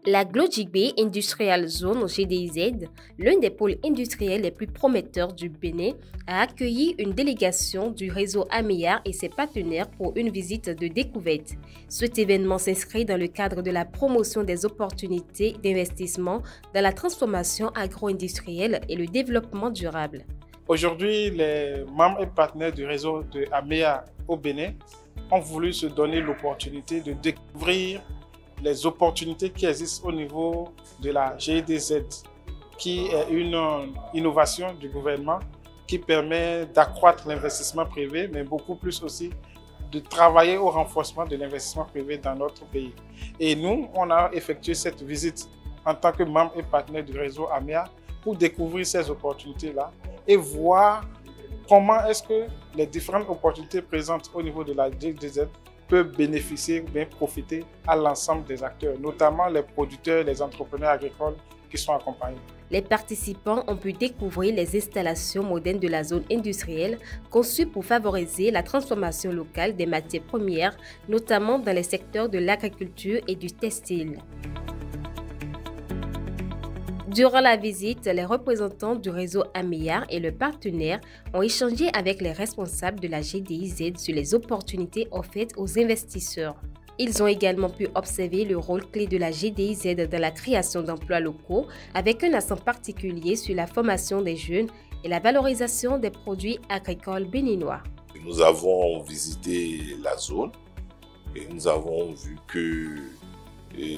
La Glodjigbe Industrial Zone GDIZ, l'un des pôles industriels les plus prometteurs du Bénin, a accueilli une délégation du réseau AMEA et ses partenaires pour une visite de découverte. Cet événement s'inscrit dans le cadre de la promotion des opportunités d'investissement dans la transformation agro-industrielle et le développement durable. Aujourd'hui, les membres et partenaires du réseau de AMEA au Bénin ont voulu se donner l'opportunité de découvrir les opportunités qui existent au niveau de la GDZ, qui est une innovation du gouvernement qui permet d'accroître l'investissement privé, mais beaucoup plus aussi de travailler au renforcement de l'investissement privé dans notre pays. Et nous, on a effectué cette visite en tant que membre et partenaire du réseau AMEA pour découvrir ces opportunités-là et voir comment est-ce que les différentes opportunités présentes au niveau de la GDZ peuvent bénéficier ou bien profiter à l'ensemble des acteurs, notamment les producteurs, les entrepreneurs agricoles qui sont accompagnés. Les participants ont pu découvrir les installations modernes de la zone industrielle conçues pour favoriser la transformation locale des matières premières, notamment dans les secteurs de l'agriculture et du textile. Durant la visite, les représentants du réseau AMEA et le partenaire ont échangé avec les responsables de la GDIZ sur les opportunités offertes aux investisseurs. Ils ont également pu observer le rôle clé de la GDIZ dans la création d'emplois locaux, avec un accent particulier sur la formation des jeunes et la valorisation des produits agricoles béninois. Nous avons visité la zone et nous avons vu que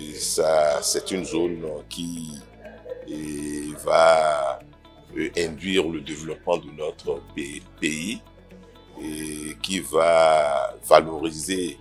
c'est une zone qui va induire le développement de notre pays et qui va valoriser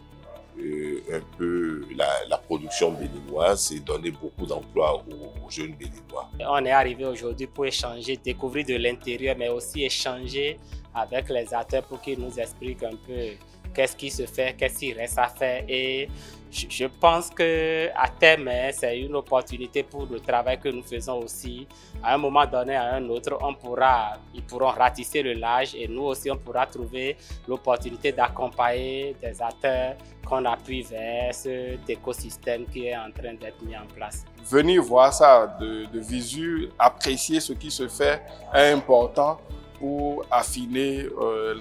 un peu la production béninoise et donner beaucoup d'emplois aux jeunes béninois. On est arrivé aujourd'hui pour échanger, découvrir de l'intérieur, mais aussi échanger avec les acteurs pour qu'ils nous expliquent un peu qu'est-ce qui se fait, qu'est-ce qu'il reste à faire. Et je pense qu'à terme, c'est une opportunité pour le travail que nous faisons aussi. À un moment donné, à un autre, ils pourront ratisser le large et nous aussi, on pourra trouver l'opportunité d'accompagner des acteurs qu'on appuie vers cet écosystème qui est en train d'être mis en place. Venir voir ça de visu, apprécier ce qui se fait est important pour affiner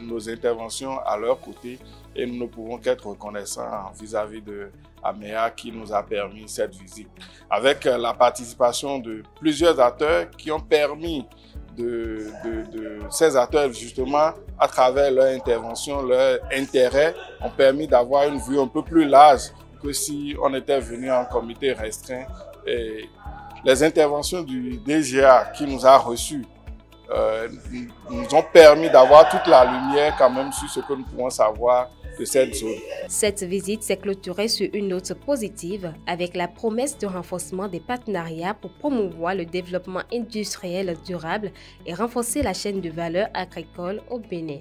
nos interventions à leur côté et nous ne pouvons qu'être reconnaissants vis-à-vis de AMEA qui nous a permis cette visite. Avec la participation de plusieurs acteurs qui ont permis ces acteurs justement à travers leur intervention, leur intérêt, ont permis d'avoir une vue un peu plus large que si on était venu en comité restreint. Et les interventions du DGA qui nous a reçus nous ont permis d'avoir toute la lumière quand même sur ce que nous pouvons savoir de cette zone. Cette visite s'est clôturée sur une note positive avec la promesse de renforcement des partenariats pour promouvoir le développement industriel durable et renforcer la chaîne de valeur agricole au Bénin.